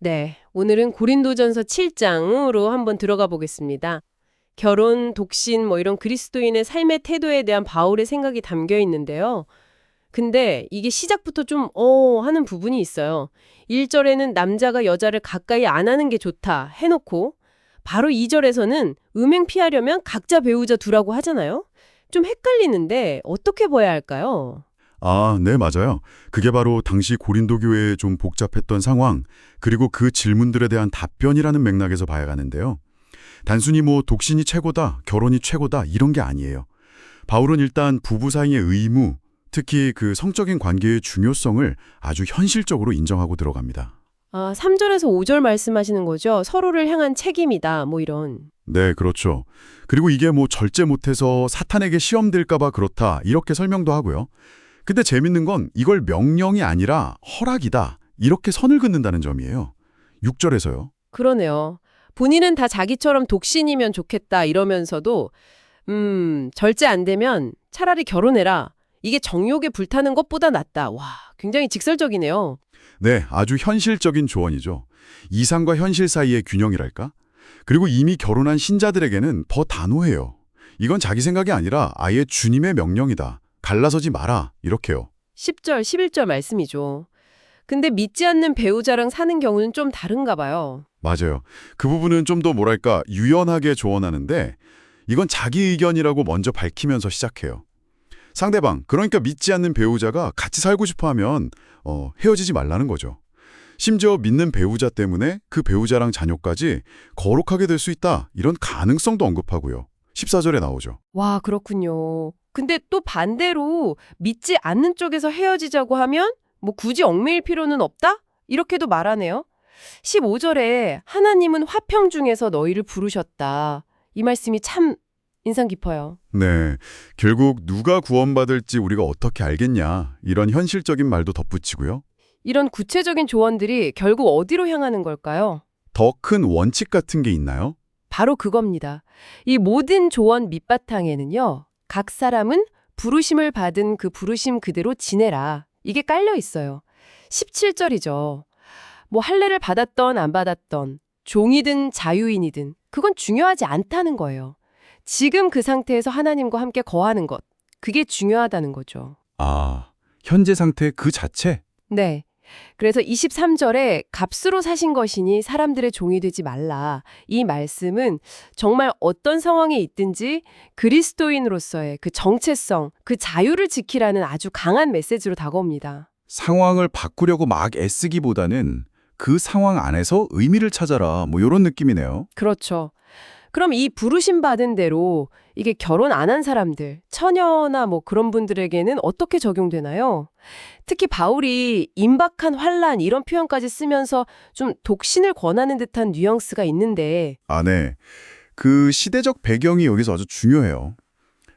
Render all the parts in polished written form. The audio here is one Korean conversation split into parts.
네, 오늘은 고린도전서 7장으로 한번 들어가 보겠습니다. 결혼, 독신, 이런 그리스도인의 삶의 태도에 대한 바울의 생각이 담겨 있는데요. 근데 이게 시작부터 좀 하는 부분이 있어요. 1절에는 남자가 여자를 가까이 안 하는 게 좋다 해놓고 바로 2절에서는 음행 피하려면 각자 배우자 두라고 하잖아요. 좀 헷갈리는데 어떻게 봐야 할까요? 아, 네, 맞아요. 그게 바로 당시 고린도 교회의 좀 복잡했던 상황, 그리고 그 질문들에 대한 답변이라는 맥락에서 봐야 하는데요. 단순히 독신이 최고다, 결혼이 최고다 이런 게 아니에요. 바울은 일단 부부 사이의 의무, 특히 그 성적인 관계의 중요성을 아주 현실적으로 인정하고 들어갑니다. 3절에서 5절 말씀하시는 거죠. 서로를 향한 책임이다, 이런. 네, 그렇죠. 그리고 이게 절제 못해서 사탄에게 시험될까 봐 그렇다, 이렇게 설명도 하고요. 근데 재밌는 건 이걸 명령이 아니라 허락이다, 이렇게 선을 긋는다는 점이에요. 6절에서요. 그러네요. 본인은 다 자기처럼 독신이면 좋겠다 이러면서도 절제 안 되면 차라리 결혼해라. 이게 정욕에 불타는 것보다 낫다. 와, 굉장히 직설적이네요. 네, 아주 현실적인 조언이죠. 이상과 현실 사이의 균형이랄까? 그리고 이미 결혼한 신자들에게는 더 단호해요. 이건 자기 생각이 아니라 아예 주님의 명령이다. 갈라서지 마라. 이렇게요. 10절, 11절 말씀이죠. 근데 믿지 않는 배우자랑 사는 경우는 좀 다른가 봐요. 맞아요. 그 부분은 좀 더 유연하게 조언하는데 이건 자기 의견이라고 먼저 밝히면서 시작해요. 상대방, 그러니까 믿지 않는 배우자가 같이 살고 싶어 하면 헤어지지 말라는 거죠. 심지어 믿는 배우자 때문에 그 배우자랑 자녀까지 거룩하게 될 수 있다. 이런 가능성도 언급하고요. 14절에 나오죠. 와, 그렇군요. 근데 또 반대로 믿지 않는 쪽에서 헤어지자고 하면 굳이 얽매일 필요는 없다? 이렇게도 말하네요. 15절에 하나님은 화평 중에서 너희를 부르셨다. 이 말씀이 참 인상 깊어요. 네, 결국 누가 구원받을지 우리가 어떻게 알겠냐. 이런 현실적인 말도 덧붙이고요. 이런 구체적인 조언들이 결국 어디로 향하는 걸까요? 더 큰 원칙 같은 게 있나요? 바로 그겁니다. 이 모든 조언 밑바탕에는요. 각 사람은 부르심을 받은 그 부르심 그대로 지내라. 이게 깔려 있어요. 17절이죠. 할례를 받았던 안 받았던 종이든 자유인이든 그건 중요하지 않다는 거예요. 지금 그 상태에서 하나님과 함께 거하는 것. 그게 중요하다는 거죠. 아, 현재 상태 그 자체? 네. 그래서 23절에 값으로 사신 것이니 사람들의 종이 되지 말라. 이 말씀은 정말 어떤 상황에 있든지 그리스도인으로서의 그 정체성, 그 자유를 지키라는 아주 강한 메시지로 다가옵니다. 상황을 바꾸려고 막 애쓰기보다는 그 상황 안에서 의미를 찾아라. 이런 느낌이네요. 그렇죠. 그럼 이 부르심 받은 대로 이게 결혼 안 한 사람들, 처녀나 그런 분들에게는 어떻게 적용되나요? 특히 바울이 임박한 환란 이런 표현까지 쓰면서 좀 독신을 권하는 듯한 뉘앙스가 있는데 아, 네. 그 시대적 배경이 여기서 아주 중요해요.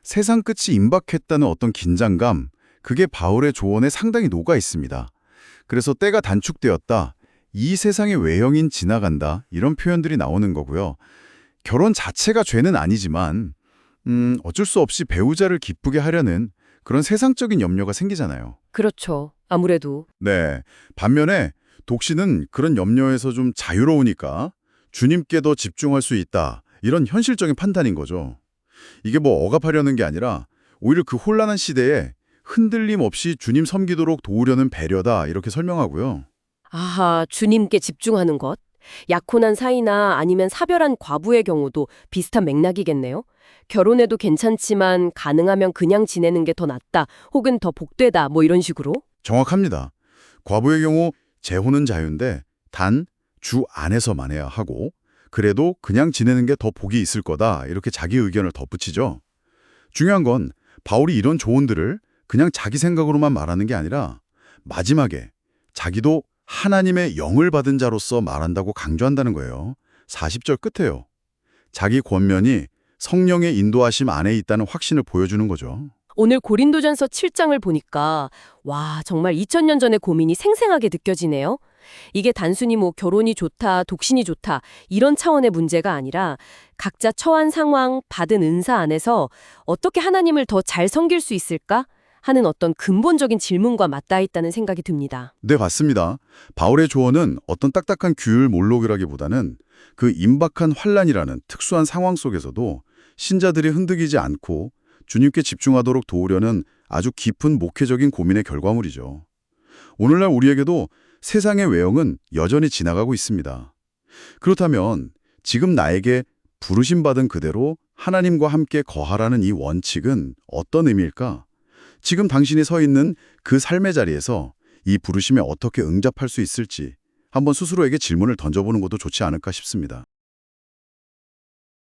세상 끝이 임박했다는 어떤 긴장감, 그게 바울의 조언에 상당히 녹아 있습니다. 그래서 때가 단축되었다, 이 세상의 외형인 지나간다, 이런 표현들이 나오는 거고요. 결혼 자체가 죄는 아니지만 어쩔 수 없이 배우자를 기쁘게 하려는 그런 세상적인 염려가 생기잖아요. 그렇죠. 아무래도. 네. 반면에 독신은 그런 염려에서 좀 자유로우니까 주님께 더 집중할 수 있다. 이런 현실적인 판단인 거죠. 이게 억압하려는 게 아니라 오히려 그 혼란한 시대에 흔들림 없이 주님 섬기도록 도우려는 배려다. 이렇게 설명하고요. 아하, 주님께 집중하는 것. 약혼한 사이나 아니면 사별한 과부의 경우도 비슷한 맥락이겠네요. 결혼해도 괜찮지만 가능하면 그냥 지내는 게 더 낫다, 혹은 더 복되다, 이런 식으로. 정확합니다. 과부의 경우 재혼은 자유인데 단 주 안에서만 해야 하고 그래도 그냥 지내는 게 더 복이 있을 거다. 이렇게 자기 의견을 덧붙이죠. 중요한 건 바울이 이런 조언들을 그냥 자기 생각으로만 말하는 게 아니라 마지막에 자기도 하나님의 영을 받은 자로서 말한다고 강조한다는 거예요. 40절 끝에요. 자기 권면이 성령의 인도하심 안에 있다는 확신을 보여주는 거죠. 오늘 고린도전서 7장을 보니까 와, 정말 2000년 전의 고민이 생생하게 느껴지네요. 이게 단순히 결혼이 좋다, 독신이 좋다 이런 차원의 문제가 아니라 각자 처한 상황, 받은 은사 안에서 어떻게 하나님을 더 잘 섬길 수 있을까? 하는 어떤 근본적인 질문과 맞닿아 있다는 생각이 듭니다. 네, 맞습니다. 바울의 조언은 어떤 딱딱한 규율 몰록이라기보다는 그 임박한 환란이라는 특수한 상황 속에서도 신자들이 흔들리지 않고 주님께 집중하도록 도우려는 아주 깊은 목회적인 고민의 결과물이죠. 오늘날 우리에게도 세상의 외형은 여전히 지나가고 있습니다. 그렇다면 지금 나에게 부르심받은 그대로 하나님과 함께 거하라는 이 원칙은 어떤 의미일까? 지금 당신이 서 있는 그 삶의 자리에서 이 부르심에 어떻게 응답할 수 있을지 한번 스스로에게 질문을 던져보는 것도 좋지 않을까 싶습니다.